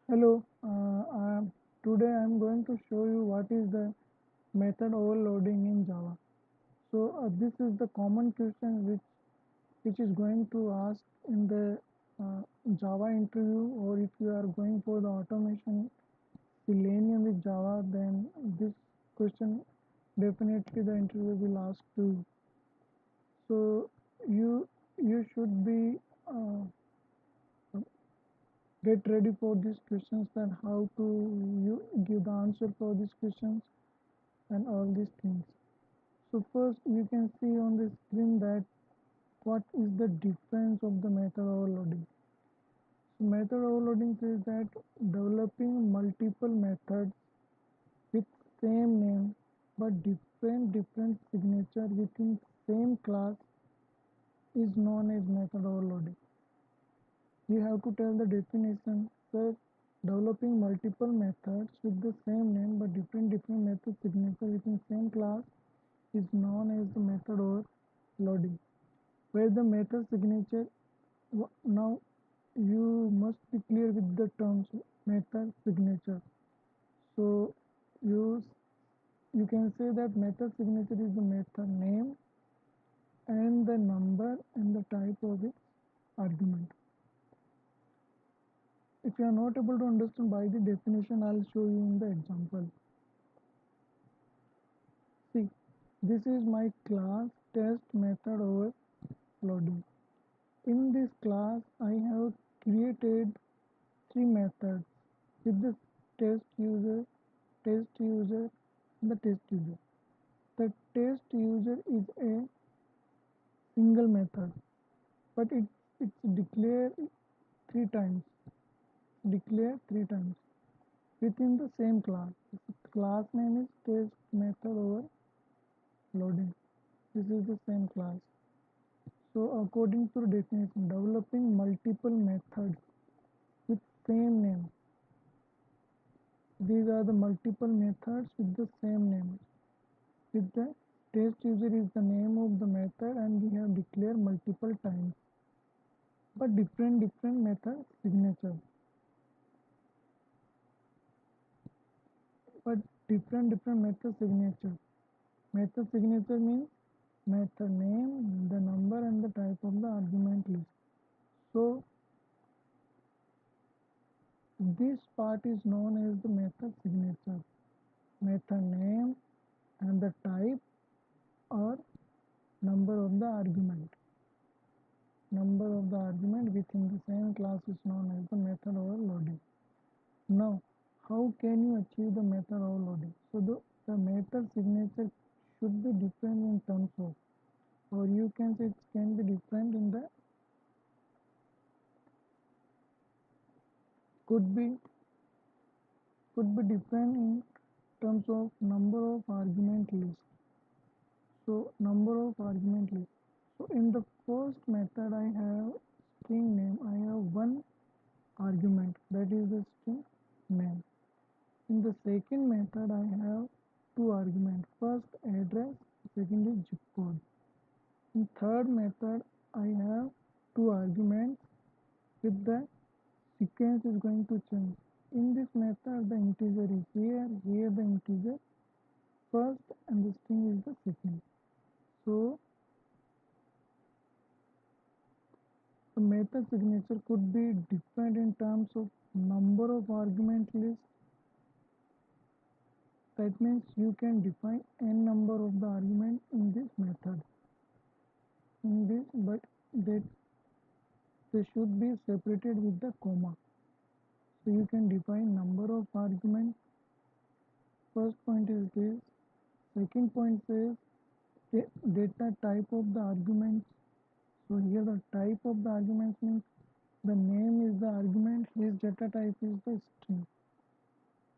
Hello, today I am going to show you what is the method overloading in Java. This is the common question which is going to ask in the Java interview, or if you are going for the automation Selenium with Java, then this question definitely the interview will ask you. So you should be get ready for these questions, and how to you give the answer for these questions and all these things. So first you can see on the screen that what is the difference of the method overloading. So method overloading says that developing multiple methods with same name but different signature within same class is known as method overloading. You have to tell the definition. So developing multiple methods with the same name but different method signature within same class is known as the method overloading, where the method signature. Now you must be clear with the terms method signature. So you you can say that method signature is the method name and the number and the type of its argument. If you are not able to understand by the definition, I'll show you in the example. See, this is my class test method overloading. In this class, I have created three methods with the test user, and the test user. The test user is a single method, but it's declare three times within the same class. The class name is test method overloading. This is the same class. So according to the definition, developing multiple methods with same name. These are the multiple methods with the same name. With the test user is the name of the method, and we have declared multiple times, but different method signature. But different method signature. Method signature means method name, the number and the type of the argument list. So this part is known as the method signature. Method name and the type or number of the argument. Number of the argument within the same class is known as the method overloading. Now, how can you achieve the method overloading? So the method signature should be different in terms of, or you can say it can be different in the, could be different in terms of number of argument list. So number of argument list. So in the first method I have string name. I have one argument, that is the string name. In the second method I have two arguments. First address, second is zip code. In third method I have two arguments with the sequence is going to change. In this method the integer is here the integer first and the string is the second. So the method signature could be different in terms of number of argument list. That means you can define n number of the argument in this method. In this, but that they should be separated with the comma. So you can define number of arguments. First point is this. Second point says the data type of the arguments. So here the type of the arguments means the name is the argument, his data type is the string.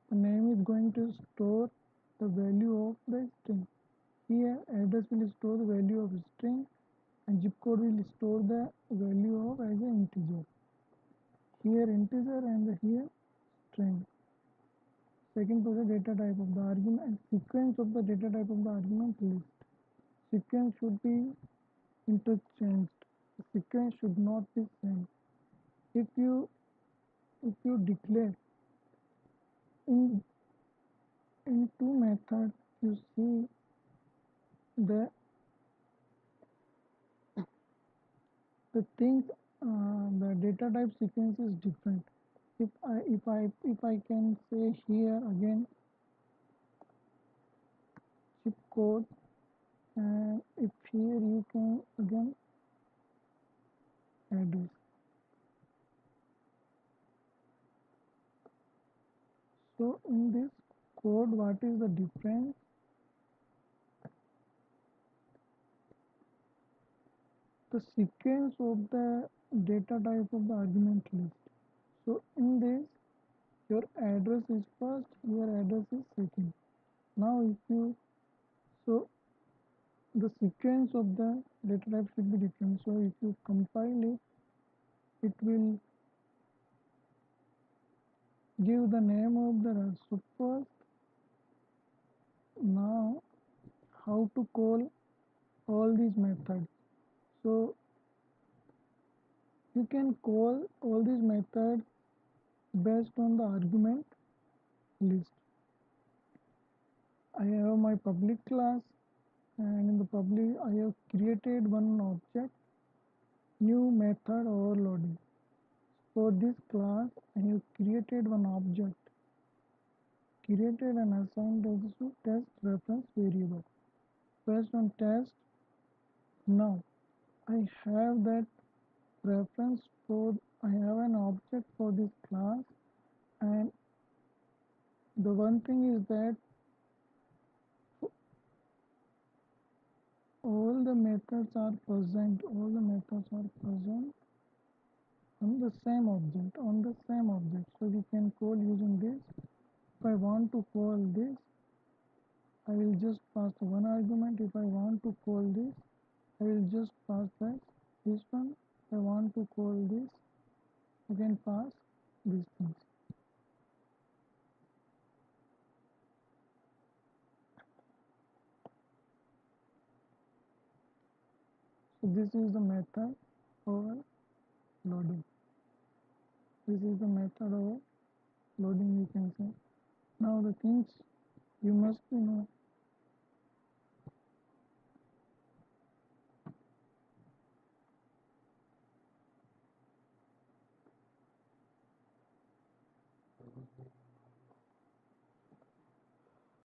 The name is going to store the value of the string. Here address will store the value of string, and zip code will store the value of as an integer. Here integer and here string. Second was the data type of the argument and sequence of the data type of the argument list. Sequence should be interchanged. The sequence should not be same. If you declare in two methods you see the the things the data type sequence is different. If I can say here again chip code, and if here you can again address. So in this code, what is the difference? The sequence of the data type of the argument list. So in this, your address is first, your address is second. Now if you, so the sequence of the data type should be different. So if you compile it, it will give the name of the run. So first, now how to call all these methods. So you can call all these methods based on the argument list. I have my public class, and in the public I have created one object, new method overloading. For this class I have created one object, created and assigned as to test reference variable. Based on test, now I have that reference for, I have an object for this class, and the one thing is that all the methods are present, on the same object, so we can call using this. If I want to call this, I will just pass one argument. If I want to call this, I will just pass this one. If I want to call this, I can pass these things. So this is the method over loading. This is the method over loading, you can say. Now the things you must know